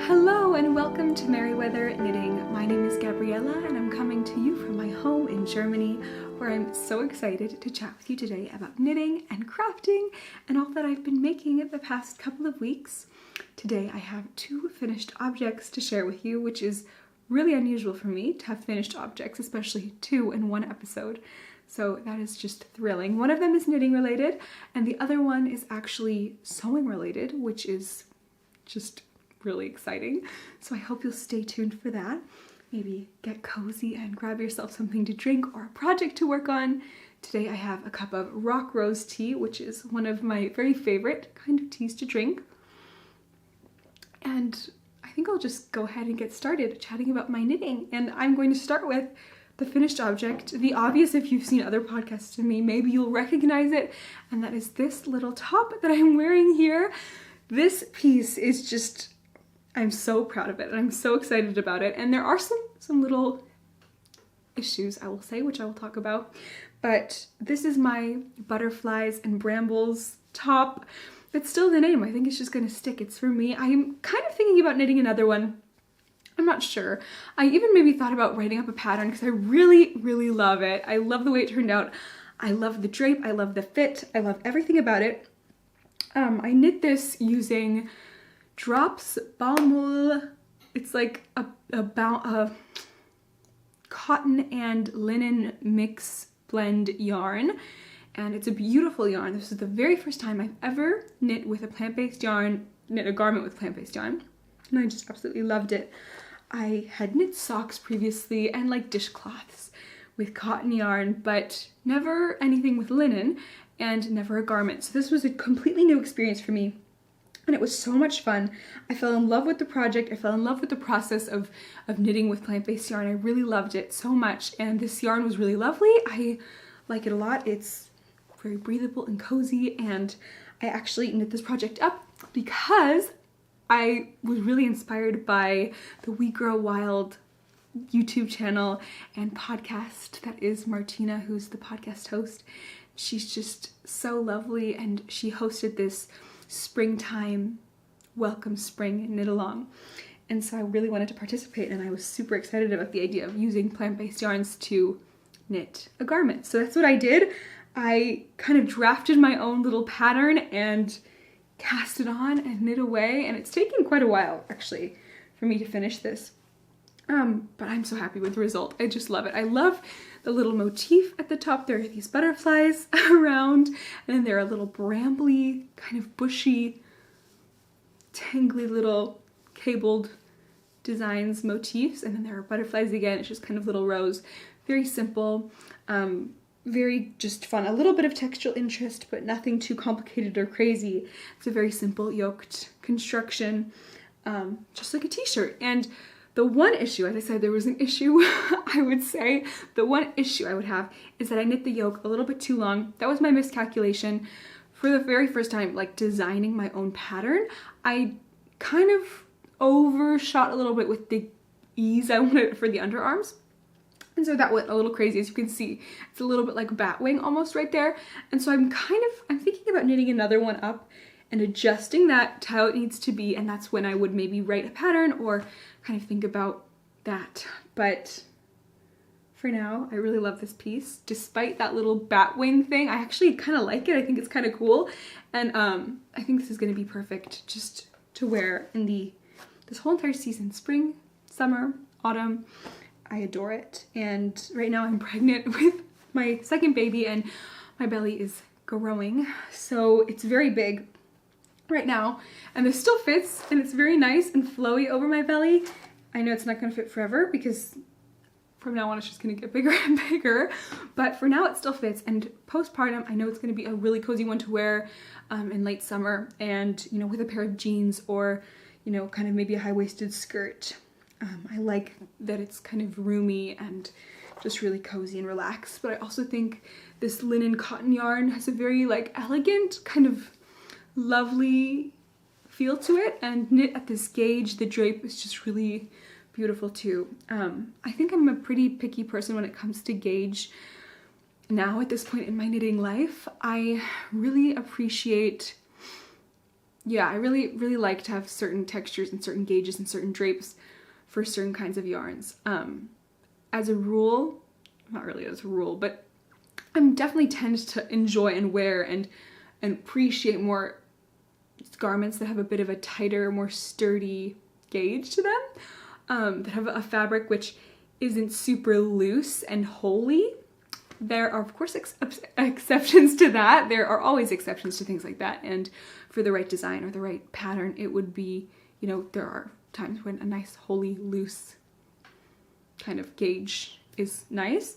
Hello and welcome to Merryweather Knitting. My name is Gabriella and I'm coming to you from my home in Germany, where I'm so excited to chat with you today about knitting and crafting and all that I've been making the past couple of weeks. Today I have two finished objects to share with you, which is really unusual for me to have finished objects, especially two in one episode. So that is just thrilling. One of them is knitting related and the other one is actually sewing related, which is just really exciting. So I hope you'll stay tuned for that. Maybe get cozy and grab yourself something to drink or a project to work on. Today I have a cup of rock rose tea, which is one of my very favorite kind of teas to drink. And I think I'll just go ahead and get started chatting about my knitting. And I'm going to start with the finished object. The obvious, if you've seen other podcasts of me, maybe you'll recognize it. And that is this little top that I'm wearing here. This piece is just, I'm so proud of it and I'm so excited about it. And there are some little issues, I will say, which I will talk about. But this is my butterflies and brambles top. It's still the name. I think it's just going to stick. It's for me. I'm kind of thinking about knitting another one. I'm not sure. I even maybe thought about writing up a pattern because I really, really love it. I love the way it turned out. I love the drape. I love the fit. I love everything about it. I knit this using Drops Ballmull. It's like a cotton and linen mix blend yarn, and it's a beautiful yarn. This is the very first time I've ever knit with a plant-based yarn, knit a garment with plant-based yarn, and I just absolutely loved it. I had knit socks previously and like dishcloths with cotton yarn, but never anything with linen and never a garment. So this was a completely new experience for me. And it was so much fun. I fell in love with the project. I fell in love with the process of knitting with plant-based yarn. I really loved it so much. And this yarn was really lovely. I like it a lot. It's very breathable and cozy. And I actually knit this project up because I was really inspired by the We Grow Wild YouTube channel and podcast that is Martina, who's the podcast host. She's just so lovely, and she hosted this springtime welcome spring knit along, and so I really wanted to participate, and I was super excited about the idea of using plant-based yarns to knit a garment. So that's what I did. I kind of drafted my own little pattern and cast it on and knit away, and it's taken quite a while actually for me to finish this. But I'm so happy with the result. I just love it. I love the little motif at the top. There are these butterflies around, and then there are little brambly, kind of bushy, tangly little cabled designs, motifs, and then there are butterflies again. It's just kind of little rows. Very simple, very just fun. A little bit of textual interest, but nothing too complicated or crazy. It's a very simple yoked construction, just like a t-shirt. And the one issue, as I said, there was an issue, I would say, the one issue I would have is that I knit the yoke a little bit too long. That was my miscalculation. For the very first time, like designing my own pattern, I kind of overshot a little bit with the ease I wanted for the underarms. And so that went a little crazy, as you can see. It's a little bit like bat wing almost right there. And so I'm thinking about knitting another one up and adjusting that to how it needs to be, and that's when I would maybe write a pattern or kind of think about that. But for now, I really love this piece. Despite that little bat wing thing, I actually kind of like it. I think it's kind of cool, and I think this is going to be perfect just to wear in this whole entire season, spring, summer, autumn. I adore it. And right now I'm pregnant with my second baby, and my belly is growing, so it's very big right now, and this still fits, and it's very nice and flowy over my belly. I know it's not going to fit forever because from now on it's just going to get bigger and bigger, but for now it still fits. And postpartum, I know it's going to be a really cozy one to wear in late summer, and you know, with a pair of jeans or you know, kind of maybe a high-waisted skirt. I like that it's kind of roomy and just really cozy and relaxed, but I also think this linen cotton yarn has a very like elegant kind of lovely feel to it, and knit at this gauge, the drape is just really beautiful too. I think I'm a pretty picky person when it comes to gauge now at this point in my knitting life. I really appreciate yeah, I really like to have certain textures and certain gauges and certain drapes for certain kinds of yarns. As a rule, not really as a rule, but I'm definitely tend to enjoy and wear and appreciate more garments that have a bit of a tighter, more sturdy gauge to them, that have a fabric which isn't super loose and holey. There are, of course, exceptions to that. There are always exceptions to things like that. And for the right design or the right pattern, it would be, you know, there are times when a nice, holey, loose kind of gauge is nice.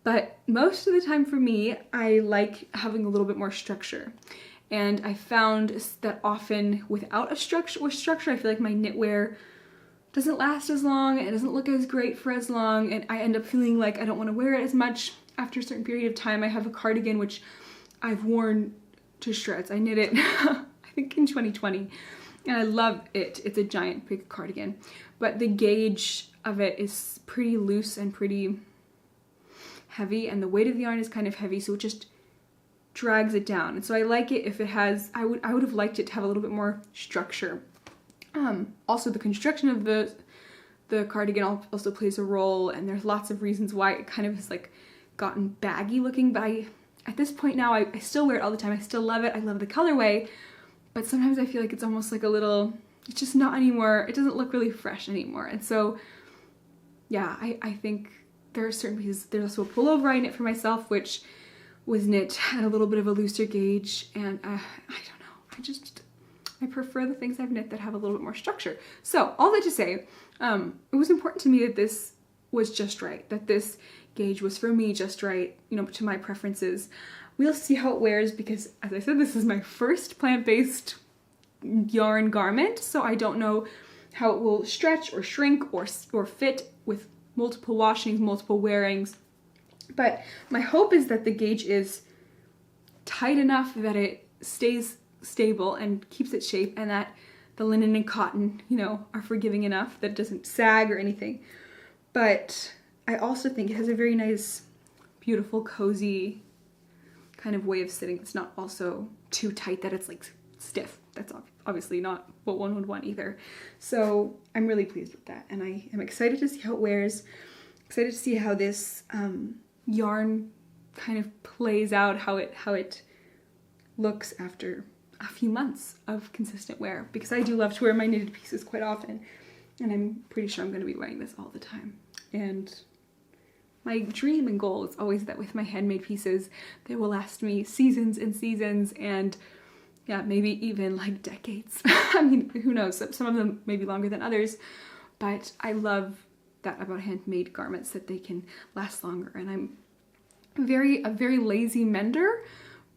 But most of the time for me, I like having a little bit more structure. And I found that often without with structure, I feel like my knitwear doesn't last as long, it doesn't look as great for as long, and I end up feeling like I don't want to wear it as much after a certain period of time. I have a cardigan which I've worn to shreds. I knit it, I think in 2020, and I love it. It's a giant big cardigan, but the gauge of it is pretty loose and pretty heavy, and the weight of the yarn is kind of heavy, so it just drags it down. And so I like it if it has, I would have liked it to have a little bit more structure. Also the construction of the cardigan also plays a role, and there's lots of reasons why it kind of has like gotten baggy looking, but at this point now I still wear it all the time. I still love it. I love the colorway, but sometimes I feel like it's almost like a little, it's just not anymore, it doesn't look really fresh anymore. And so yeah, I think there are certain pieces. There's also a pullover I knit for myself which was knit at a little bit of a looser gauge, and I don't know, I prefer the things I've knit that have a little bit more structure. So all that to say, it was important to me that this was just right, that this gauge was for me just right, you know, to my preferences. We'll see how it wears because, as I said, this is my first plant-based yarn garment, so I don't know how it will stretch or shrink or fit with multiple washings, multiple wearings. But my hope is that the gauge is tight enough that it stays stable and keeps its shape, and that the linen and cotton, you know, are forgiving enough that it doesn't sag or anything. But I also think it has a very nice, beautiful, cozy kind of way of sitting. It's not also too tight that it's like stiff. That's obviously not what one would want either. So I'm really pleased with that, and I am excited to see how it wears, excited to see how this yarn kind of plays out, how it looks after a few months of consistent wear, because I do love to wear my knitted pieces quite often, and I'm pretty sure I'm going to be wearing this all the time. And my dream and goal is always that with my handmade pieces, they will last me seasons and seasons, and yeah, maybe even like decades. I mean, who knows? Some of them may be longer than others, but I love that about handmade garments, that they can last longer. And I'm a very lazy mender,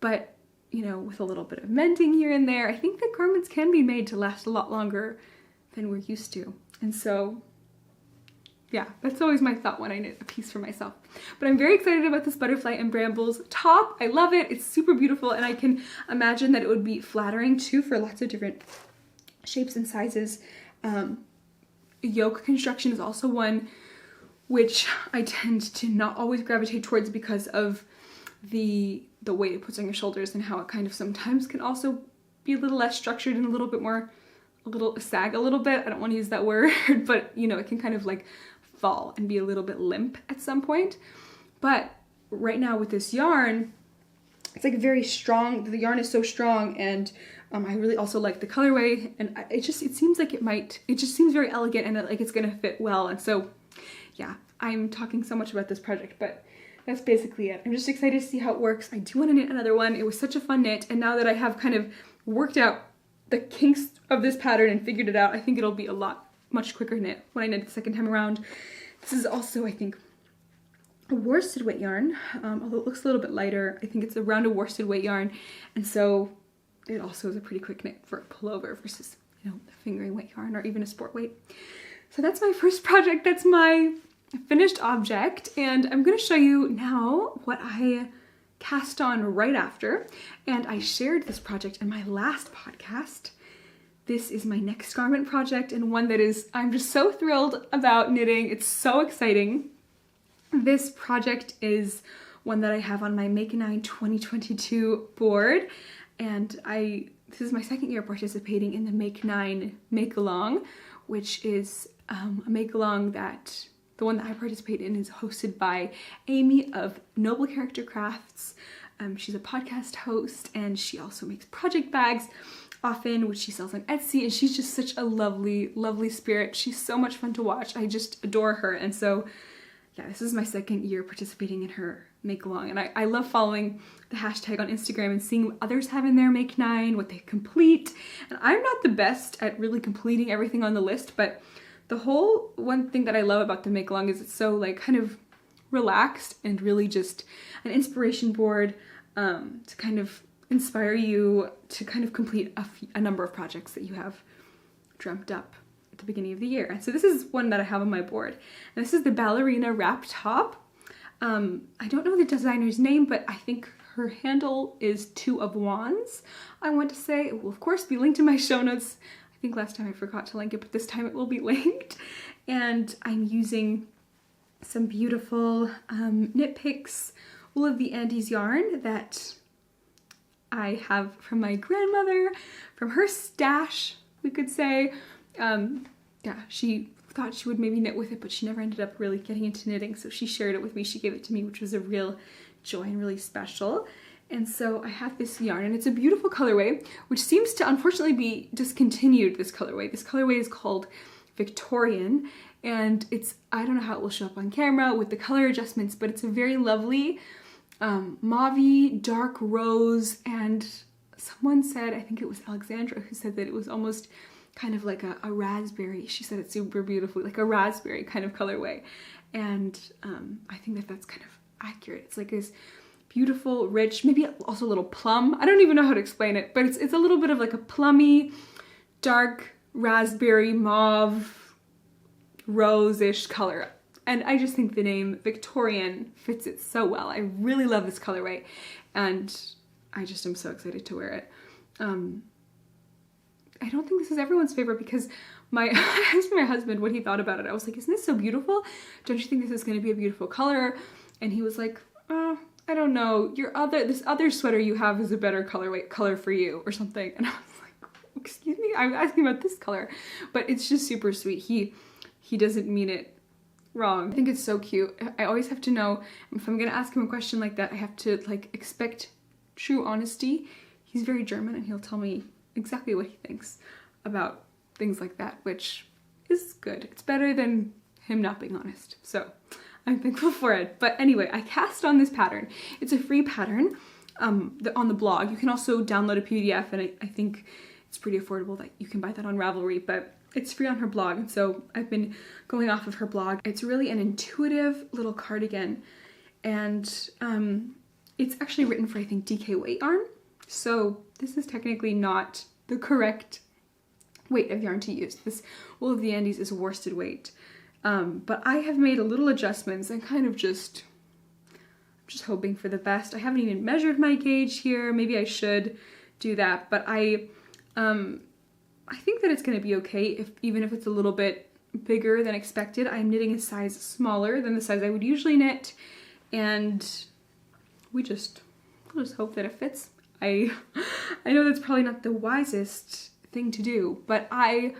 but you know, with a little bit of mending here and there, I think that garments can be made to last a lot longer than we're used to. And so yeah, that's always my thought when I knit a piece for myself. But I'm very excited about this Butterfly and Brambles top. I love it. It's super beautiful, and I can imagine that it would be flattering too for lots of different shapes and sizes. Yoke construction is also one which I tend to not always gravitate towards because of the weight it puts on your shoulders, and how it kind of sometimes can also be a little less structured and a little bit more, sag a little bit. I don't want to use that word, but you know, it can kind of like fall and be a little bit limp at some point. But right now with this yarn, it's like very strong. The yarn is so strong, and I really also like the colorway, and it seems like it just seems very elegant, and like it's gonna fit well. And so yeah, I'm talking so much about this project, but that's basically it. I'm just excited to see how it works. I do want to knit another one. It was such a fun knit, and now that I have kind of worked out the kinks of this pattern and figured it out, I think it'll be much quicker knit when I knit it the second time around. This is also, I think, a worsted weight yarn, although it looks a little bit lighter. I think it's around a worsted weight yarn, and so it also is a pretty quick knit for a pullover versus, you know, a fingering weight yarn or even a sport weight. So that's my first project. That's my finished object, and I'm going to show you now what I cast on right after. And I shared this project in my last podcast. This is my next garment project, and one that I'm just so thrilled about knitting. It's so exciting. This project is one that I have on my Make 9 2022 board, and I this is my second year participating in the Make 9 Make-Along, which is a make-along that the one that I participate in is hosted by Amy of Noble Character Crafts. She's a podcast host, and she also makes project bags often, which she sells on Etsy, and she's just such a lovely, lovely spirit. She's so much fun to watch. I just adore her, and so yeah, this is my second year participating in her make-along, and I love following the hashtag on Instagram and seeing what others have in their Make 9, what they complete. And I'm not the best at really completing everything on the list, but the whole one thing that I love about the make-along is it's so like kind of relaxed and really just an inspiration board to kind of inspire you to kind of complete a number of projects that you have dreamt up at the beginning of the year. And so this is one that I have on my board, and this is the Ballerina Wrap top. I don't know the designer's name, but I think her handle is 2 of Wands. I want to say it will of course be linked in my show notes. I think last time I forgot to link it, but this time it will be linked. And I'm using some beautiful Knit Picks Wool of the Andes yarn that I have from my grandmother, from her stash, we could say. Yeah, she thought she would maybe knit with it, but she never ended up really getting into knitting, so she shared it with me. She gave it to me, which was a real joy and really special. And so I have this yarn, and it's a beautiful colorway, which seems to unfortunately be discontinued, this colorway. This colorway is called Victorian, and it's, I don't know how it will show up on camera with the color adjustments, but it's a very lovely mauve-y, dark rose, and someone said, I think it was Alexandra, who said that it was almost kind of like a raspberry. She said it's super beautifully, like a raspberry kind of colorway. And I think that that's kind of accurate. It's like this beautiful, rich, maybe also a little plum. I don't even know how to explain it, but it's a little bit of like a plummy, dark, raspberry, mauve, rose-ish color. And I just think the name Victorian fits it so well. I really love this colorway, and I just am so excited to wear it. I don't think this is everyone's favorite, because I asked my husband what he thought about it. I was like, isn't this so beautiful? Don't you think this is going to be a beautiful color? And he was like, I don't know. This other sweater you have is a better color for you, or something. And I was like, excuse me? I'm asking about this color. But it's just super sweet. He doesn't mean it wrong. I think it's so cute. I always have to know, if I'm going to ask him a question like that, I have to like expect true honesty. He's very German, and he'll tell me exactly what he thinks about things like that, which is good. It's better than him not being honest. So I'm thankful for it. But anyway, I cast on this pattern. It's a free pattern on the blog. You can also download a PDF, and I think it's pretty affordable that you can buy that on Ravelry, but it's free on her blog. And so I've been going off of her blog. It's really an intuitive little cardigan, and it's actually written for, I think, DK weight yarn. So this is technically not the correct weight of yarn to use. This Wool of the Andes is worsted weight. But I have made a little adjustments and kind of I'm just hoping for the best. I haven't even measured my gauge here. Maybe I should do that, but I think that it's going to be okay even if it's a little bit bigger than expected. I'm knitting a size smaller than the size I would usually knit, and we'll just hope that it fits. I know that's probably not the wisest thing to do, but I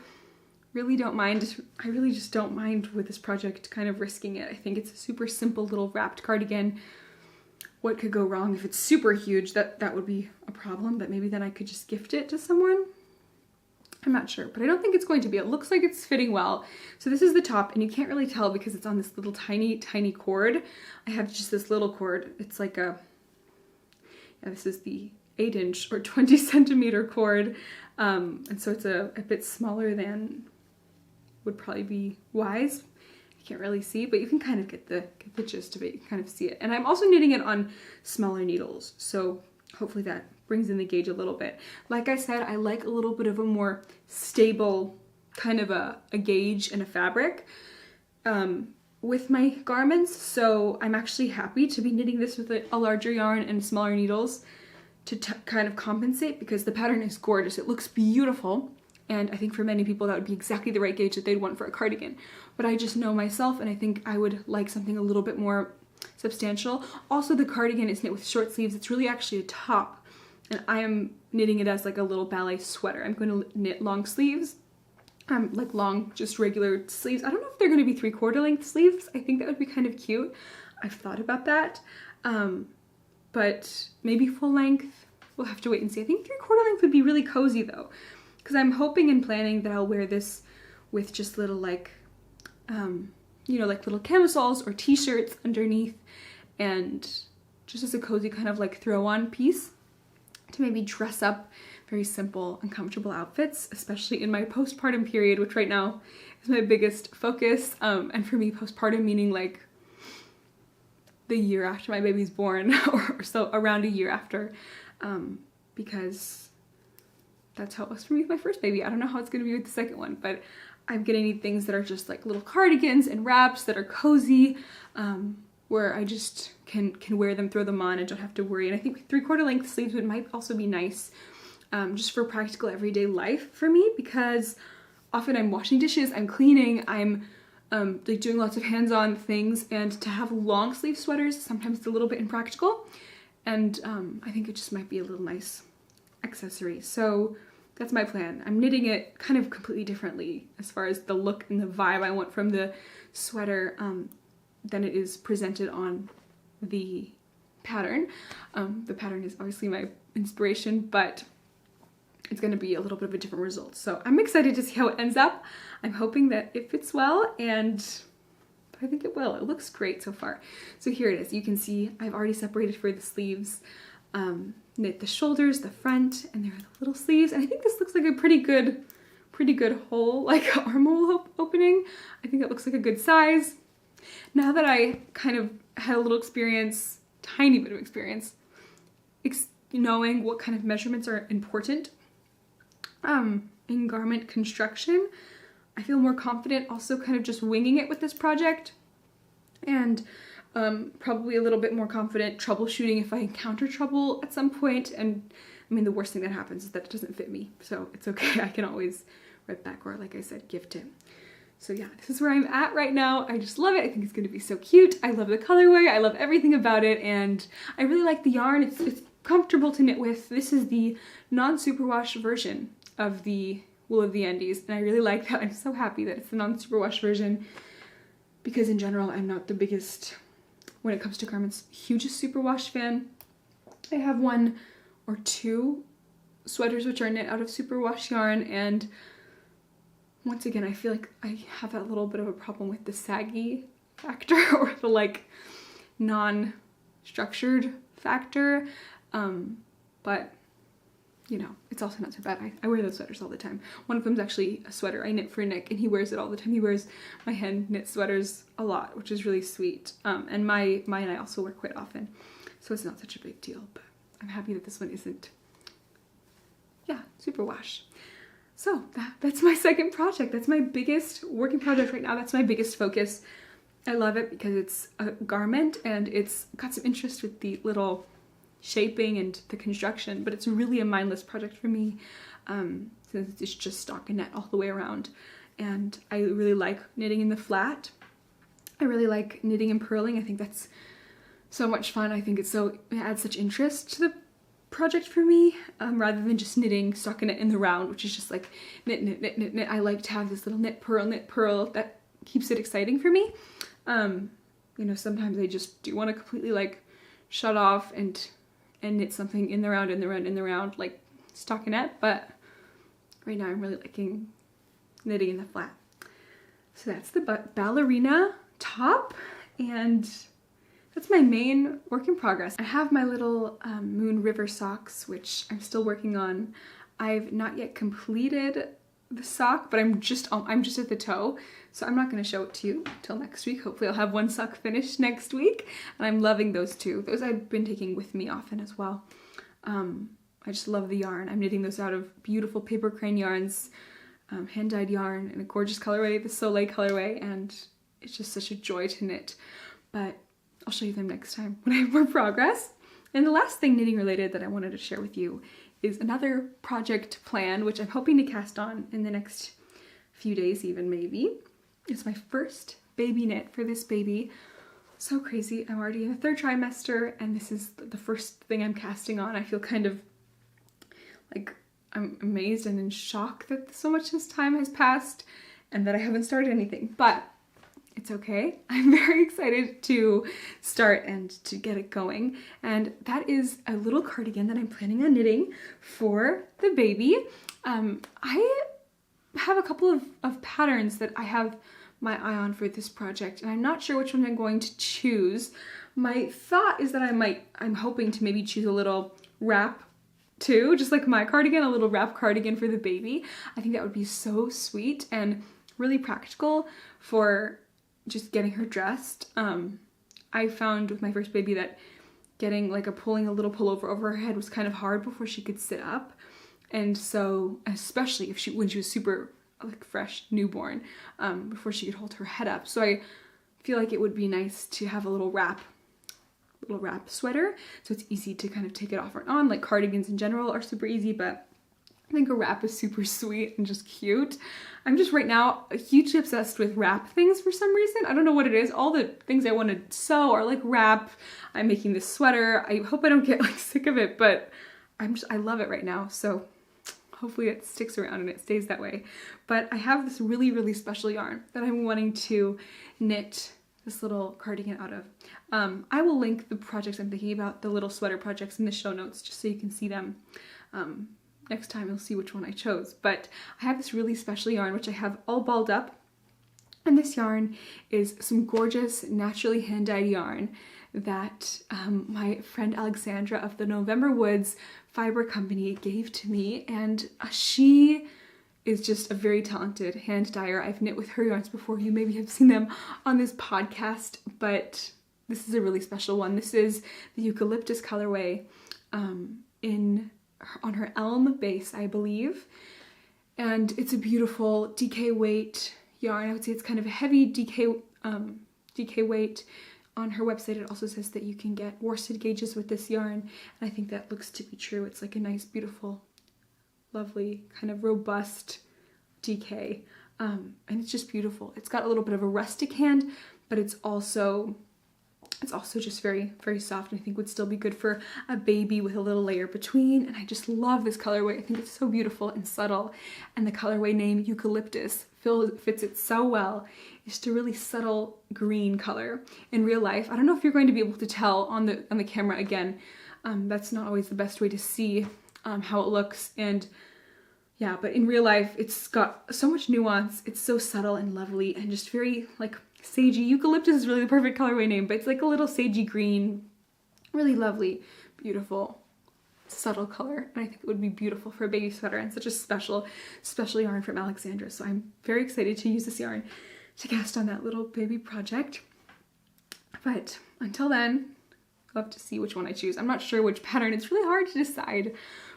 really don't mind. I really just don't mind with this project kind of risking it. I think it's a super simple little wrapped cardigan. What could go wrong? If it's super huge, that would be a problem, but maybe then I could just gift it to someone. I'm not sure, but I don't think it's going to be. It looks like it's fitting well. So this is the top, and you can't really tell because it's on this little tiny cord. I have just this little cord. It's like this is the 8-inch or 20 centimeter cord, and so it's a bit smaller than would probably be wise. You can't really see, but you can kind of get the gist of it. You can kind of see it. And I'm also knitting it on smaller needles, so hopefully that brings in the gauge a little bit. Like I said, I like a little bit of a more stable kind of a gauge and a fabric with my garments, so I'm actually happy to be knitting this with a larger yarn and smaller needles to kind of compensate, because the pattern is gorgeous. It looks beautiful, and I think for many people that would be exactly the right gauge that they'd want for a cardigan. But I just know myself, and I think I would like something a little bit more substantial. Also, the cardigan is knit with short sleeves. It's really actually a top, and I am knitting it as like a little ballet sweater. I'm going to knit long sleeves, like long, just regular sleeves. I don't know if they're going to be 3/4 length sleeves. I think that would be kind of cute. I've thought about that, but maybe full length. We'll have to wait and see. I think 3/4 length would be really cozy though, because I'm hoping and planning that I'll wear this with just little like, you know, like little camisoles or t-shirts underneath, and just as a cozy kind of like throw-on piece to maybe dress up very simple and comfortable outfits, especially in my postpartum period, which right now is my biggest focus. And for me, postpartum meaning like the year after my baby's born, or so around a year after, because that's how it was for me with my first baby. I don't know how it's going to be with the second one, but I'm gonna need things that are just like little cardigans and wraps that are cozy, where I just can wear them, throw them on, and don't have to worry. And I think 3/4 length sleeves might also be nice, just for practical everyday life for me, because often I'm washing dishes, I'm cleaning, I'm like doing lots of hands-on things, and to have long sleeve sweaters sometimes it's a little bit impractical, and I think it just might be a little nice accessory. So that's my plan. I'm knitting it kind of completely differently as far as the look and the vibe I want from the sweater than it is presented on the pattern. The pattern is obviously my inspiration, but it's going to be a little bit of a different result. So I'm excited to see how it ends up. I'm hoping that it fits well, and I think it will. It looks great so far. So here it is. You can see I've already separated for the sleeves. Knit the shoulders, the front, and there are the little sleeves. And I think this looks like a pretty good hole, like armhole opening. I think it looks like a good size. Now that I kind of had a little experience, tiny bit of experience, knowing what kind of measurements are important in garment construction, I feel more confident also kind of just winging it with this project, and probably a little bit more confident troubleshooting if I encounter trouble at some point. And I mean, the worst thing that happens is that it doesn't fit me, so it's okay. I can always rip back, or like I said, gift it. So yeah, this is where I'm at right now. I just love it. I think it's going to be so cute. I love the colorway. I love everything about it, and I really like the yarn. It's comfortable to knit with. This is the non-superwash version of the Wool of the Andes, and I really like that. I'm so happy that it's the non-superwash version, because in general I'm not the biggest, when it comes to garments, hugest superwash fan. I have 1 or 2 sweaters which are knit out of superwash yarn, and once again I feel like I have that little bit of a problem with the saggy factor, or the like non-structured factor, but you know, it's also not so bad. I wear those sweaters all the time. One of them's actually a sweater I knit for Nick, and he wears it all the time. He wears my hand knit sweaters a lot, which is really sweet. And mine I also wear quite often, so it's not such a big deal, but I'm happy that this one isn't, yeah, superwash. So that's my second project. That's my biggest working project right now. That's my biggest focus. I love it because it's a garment, and it's got some interest with the little shaping and the construction, but it's really a mindless project for me, since it's just stockinette all the way around. And I really like knitting in the flat. I really like knitting and purling. I think that's so much fun. I think it adds such interest to the project for me, rather than just knitting stockinette in the round, which is just like knit, knit, knit, knit, knit. I like to have this little knit, purl that keeps it exciting for me. You know, sometimes I just do want to completely like shut off and knit something in the round, like stockinette, but right now I'm really liking knitting in the flat. So that's the ballerina top, and that's my main work in progress. I have my little Moon River socks, which I'm still working on. I've not yet completed the sock, but I'm just at the toe, so I'm not going to show it to you until next week. Hopefully I'll have 1 sock finished next week, and I'm loving those too. Those I've been taking with me often as well. I just love the yarn. I'm knitting those out of beautiful paper crane yarns, hand-dyed yarn in a gorgeous colorway, the Soleil colorway, and it's just such a joy to knit. But I'll show you them next time when I have more progress. And the last thing knitting related that I wanted to share with you is another project plan, which I'm hoping to cast on in the next few days, even maybe. It's my first baby knit for this baby. So crazy. I'm already in the 3rd trimester, and this is the first thing I'm casting on. I feel kind of Like, I'm amazed and in shock that so much time has passed and that I haven't started anything, but it's okay. I'm very excited to start and to get it going. And that is a little cardigan that I'm planning on knitting for the baby. I have a couple of patterns that I have my eye on for this project, and I'm not sure which one I'm going to choose. My thought is that I'm hoping to maybe choose a little wrap too, just like my cardigan, a little wrap cardigan for the baby. I think that would be so sweet and really practical for just getting her dressed. I found with my first baby that getting pulling a little pullover over her head was kind of hard before she could sit up. And so, especially when she was super fresh newborn, before she could hold her head up. So I feel like it would be nice to have a little wrap sweater, so it's easy to kind of take it off or on. Like cardigans in general are super easy, but I think a wrap is super sweet and just cute. I'm just right now hugely obsessed with wrap things for some reason. I don't know what it is. All the things I want to sew are like wrap. I'm making this sweater. I hope I don't get sick of it, but I love it right now. So hopefully it sticks around and it stays that way. But I have this really, really special yarn that I'm wanting to knit this little cardigan out of. I will link the projects I'm thinking about, the little sweater projects, in the show notes just so you can see them. Next time you'll see which one I chose. But I have this really special yarn which I have all balled up. And this yarn is some gorgeous naturally hand-dyed yarn that my friend Alexandra of the November Woods Fiber Company gave to me, and she is just a very talented hand dyer. I've knit with her yarns before. You maybe have seen them on this podcast, but this is a really special one. This is the eucalyptus colorway on her elm base, I believe, and it's a beautiful DK weight yarn. I would say it's kind of a heavy DK weight. On her website, it also says that you can get worsted gauges with this yarn, and I think that looks to be true. It's like a nice, beautiful, lovely, kind of robust DK, and it's just beautiful. It's got a little bit of a rustic hand, but it's also just very, very soft, and I think would still be good for a baby with a little layer between. And I just love this colorway. I think it's so beautiful and subtle, and the colorway name Eucalyptus fits it so well. It's just a really subtle green color. In real life, I don't know if you're going to be able to tell on the camera again. That's not always the best way to see how it looks, and yeah, but in real life, it's got so much nuance. It's so subtle and lovely and just very sagey. Eucalyptus is really the perfect colorway name, but it's like a little sagey green, really lovely, beautiful, subtle color. And I think it would be beautiful for a baby sweater, and such a special yarn from Alexandra. So I'm very excited to use this yarn to cast on that little baby project. But until then, I'll have to see which one I choose. I'm not sure which pattern. It's really hard to decide,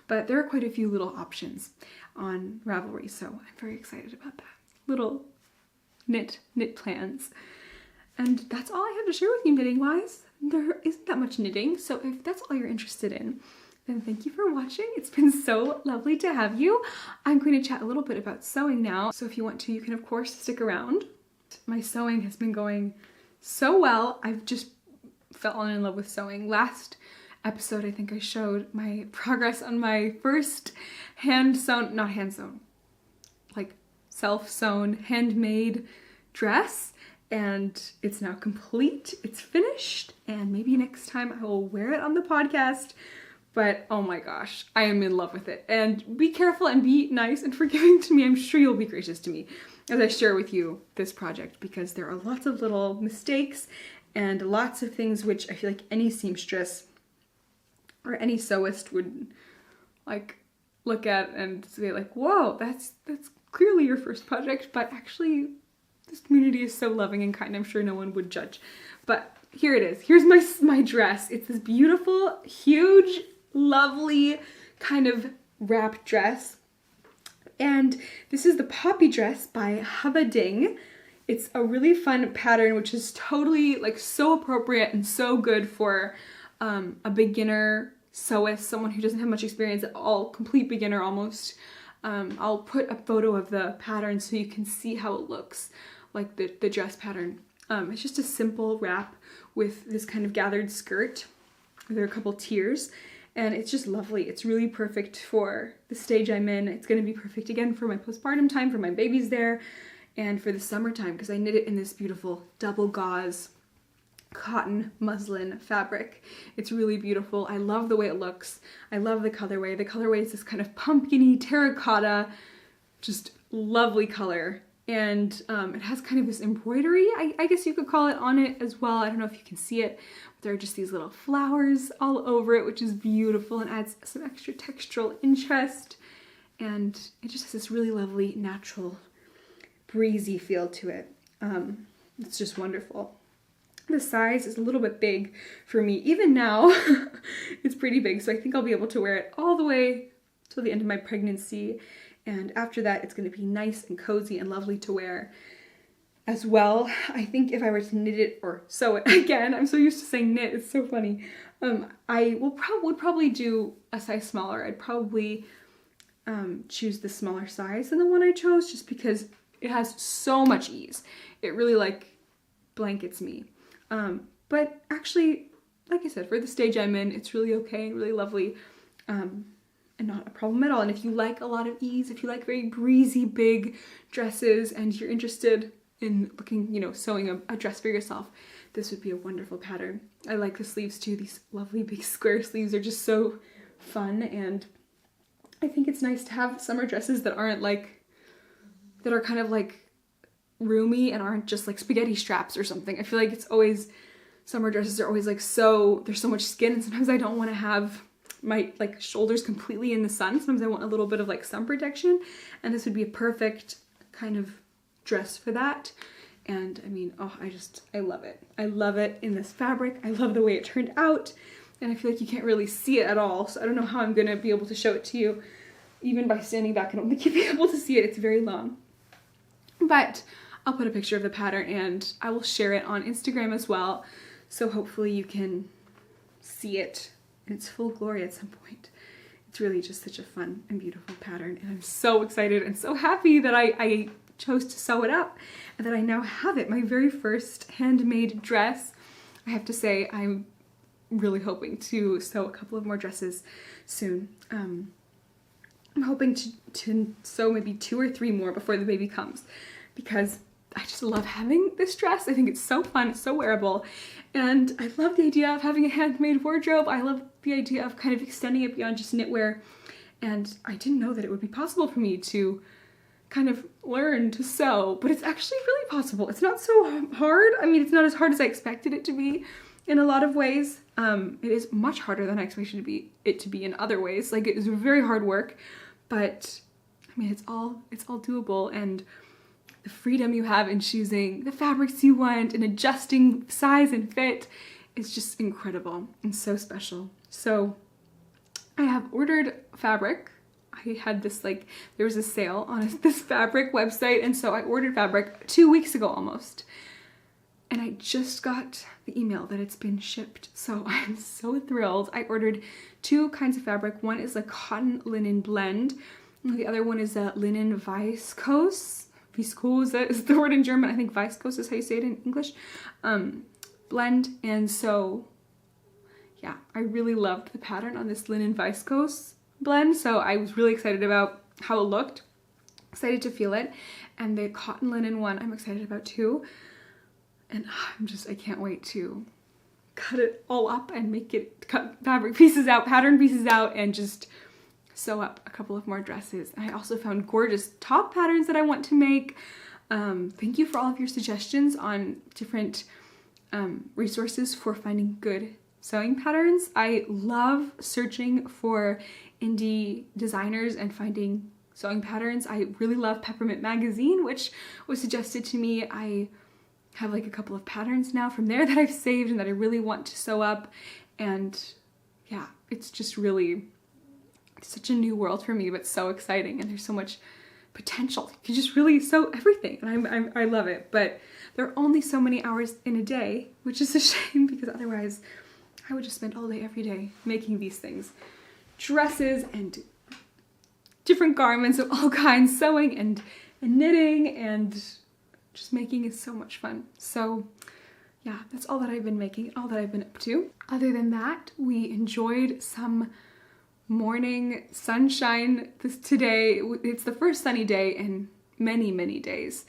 but there are quite a few little options on Ravelry, so I'm very excited about that. Little knit plans. And that's all I have to share with you knitting wise. There isn't that much knitting, so if that's all you're interested in, then thank you for watching. It's been so lovely to have you. I'm going to chat a little bit about sewing now, so if you want to, you can of course stick around. My sewing has been going so well. I've just fallen in love with sewing. Last episode, I think I showed my progress on my first self-sewn, handmade dress, and it's now complete. It's finished, and maybe next time I will wear it on the podcast. But oh my gosh, I am in love with it. And be careful and be nice and forgiving to me. I'm sure you'll be gracious to me as I share with you this project, because there are lots of little mistakes and lots of things which I feel like any seamstress or any sewist would look at and say whoa, that's clearly your first project, but actually this community is so loving and kind, I'm sure no one would judge. But here it is. Here's my dress. It's this beautiful, huge, lovely kind of wrap dress. And this is the Poppy dress by Hubbading. It's a really fun pattern, which is totally so appropriate and so good for a beginner sewist, someone who doesn't have much experience at all, complete beginner almost. I'll put a photo of the pattern so you can see how it looks, like the dress pattern. It's just a simple wrap with this kind of gathered skirt. There are a couple tiers, And it's just lovely. It's really perfect for the stage I'm in. It's going to be perfect again for my postpartum time, for my babies there, and for the summertime, because I knit it in this beautiful double gauze cotton muslin fabric. It's really beautiful. I love the way it looks. I love the colorway. The colorway is this kind of pumpkin-y terracotta, just lovely color. And it has kind of this embroidery, I guess you could call it, on it as well. I don't know if you can see it, but there are just these little flowers all over it, which is beautiful and adds some extra textural interest. And it just has this really lovely, natural, breezy feel to it. It's just wonderful. The size is a little bit big for me. Even now, it's pretty big, so I think I'll be able to wear it all the way till the end of my pregnancy. And after that, it's going to be nice and cozy and lovely to wear as well. I think if I were to knit it or sew it again, I'm so used to saying knit, it's so funny. I would probably do a size smaller. I'd probably choose the smaller size than the one I chose, just because it has so much ease. It really like blankets me. But actually, like I said, for the stage I'm in, it's really okay and really lovely. And not a problem at all. And if you like a lot of ease, if you like very breezy, big dresses, and you're interested in looking, you know, sewing a dress for yourself, this would be a wonderful pattern. I like the sleeves too. These lovely big square sleeves are just so fun, and I think it's nice to have summer dresses that aren't like, that are kind of like roomy and aren't just like spaghetti straps or something. I feel like it's always, summer dresses are always like so, there's so much skin, and sometimes I don't want to have my like shoulders completely in the sun. Sometimes I want a little bit of like sun protection, and this would be a perfect kind of dress for that. And I mean, oh, I love it. I love it in this fabric. I love the way it turned out, and I feel like you can't really see it at all, so I don't know how I'm gonna be able to show it to you. Even by standing back, I don't think you'll be able to see it. It's very long, but I'll put a picture of the pattern and I will share it on Instagram as well, so hopefully you can see it in its full glory at some point. It's really just such a fun and beautiful pattern, and I'm so excited and so happy that I chose to sew it up and that I now have it, my very first handmade dress. I have to say, I'm really hoping to sew a couple of more dresses soon. I'm hoping to sew maybe 2 or 3 more before the baby comes, because I just love having this dress. I think it's so fun, it's so wearable, and I love the idea of having a handmade wardrobe. I love the idea of kind of extending it beyond just knitwear, and I didn't know that it would be possible for me to kind of learn to sew, but it's actually really possible. It's not so hard. I mean, it's not as hard as I expected it to be in a lot of ways. It is much harder than I expected it to be in other ways. Like, it is very hard work, but I mean, it's all doable, and the freedom you have in choosing the fabrics you want and adjusting size and fit is just incredible and so special. So I have ordered fabric. I had this, like, there was a sale on this fabric website, and so I ordered fabric 2 weeks ago almost. And I just got the email that it's been shipped, so I'm so thrilled. I ordered 2 kinds of fabric. One is a cotton linen blend, and the other one is a linen viscose. Viscose is the word in German. I think viscose is how you say it in English. Blend. And so, yeah, I really loved the pattern on this linen viscose blend, so I was really excited about how it looked, excited to feel it. And the cotton linen one I'm excited about too. And I can't wait to cut it all up and cut fabric pieces out, pattern pieces out, and just sew up a couple of more dresses. And I also found gorgeous top patterns that I want to make. Thank you for all of your suggestions on different resources for finding good sewing patterns. I love searching for indie designers and finding sewing patterns. I really love Peppermint Magazine, which was suggested to me. I have like a couple of patterns now from there that I've saved and that I really want to sew up. And yeah, it's just really such a new world for me, but so exciting, and there's so much potential. You can just really sew everything, and I love it. But there are only so many hours in a day, which is a shame, because otherwise I would just spend all day every day making these things. Dresses and different garments of all kinds, sewing and knitting, and just making is so much fun. So yeah, that's all that I've been making, all that I've been up to. Other than that, we enjoyed some morning sunshine today. It's the first sunny day in many, many days.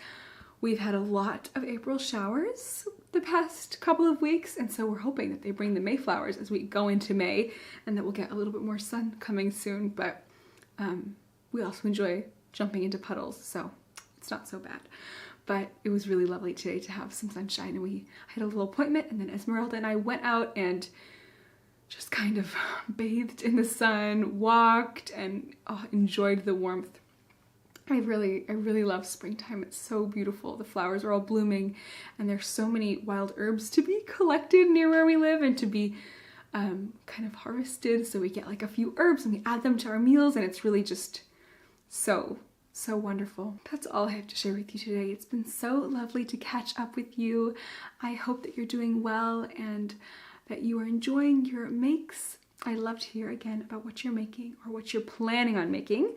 We've had a lot of April showers the past couple of weeks, and so we're hoping that they bring the Mayflowers as we go into May, and that we'll get a little bit more sun coming soon, but we also enjoy jumping into puddles, so it's not so bad. But it was really lovely today to have some sunshine, and I had a little appointment, and then Esmeralda and I went out and just kind of bathed in the sun, walked, and enjoyed the warmth. I really love springtime. It's so beautiful. The flowers are all blooming, and there's so many wild herbs to be collected near where we live and to be kind of harvested. So we get like a few herbs and we add them to our meals, and it's really just so wonderful. That's all I have to share with you today. It's been so lovely to catch up with you. I hope that you're doing well and that you are enjoying your makes. I love to hear again about what you're making or what you're planning on making.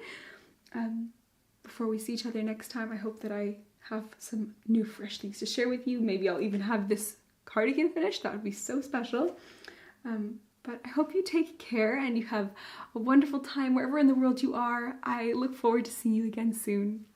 Before we see each other next time, I hope that I have some new fresh things to share with you. Maybe I'll even have this cardigan finished. That would be so special. But I hope you take care and you have a wonderful time wherever in the world you are. I look forward to seeing you again soon.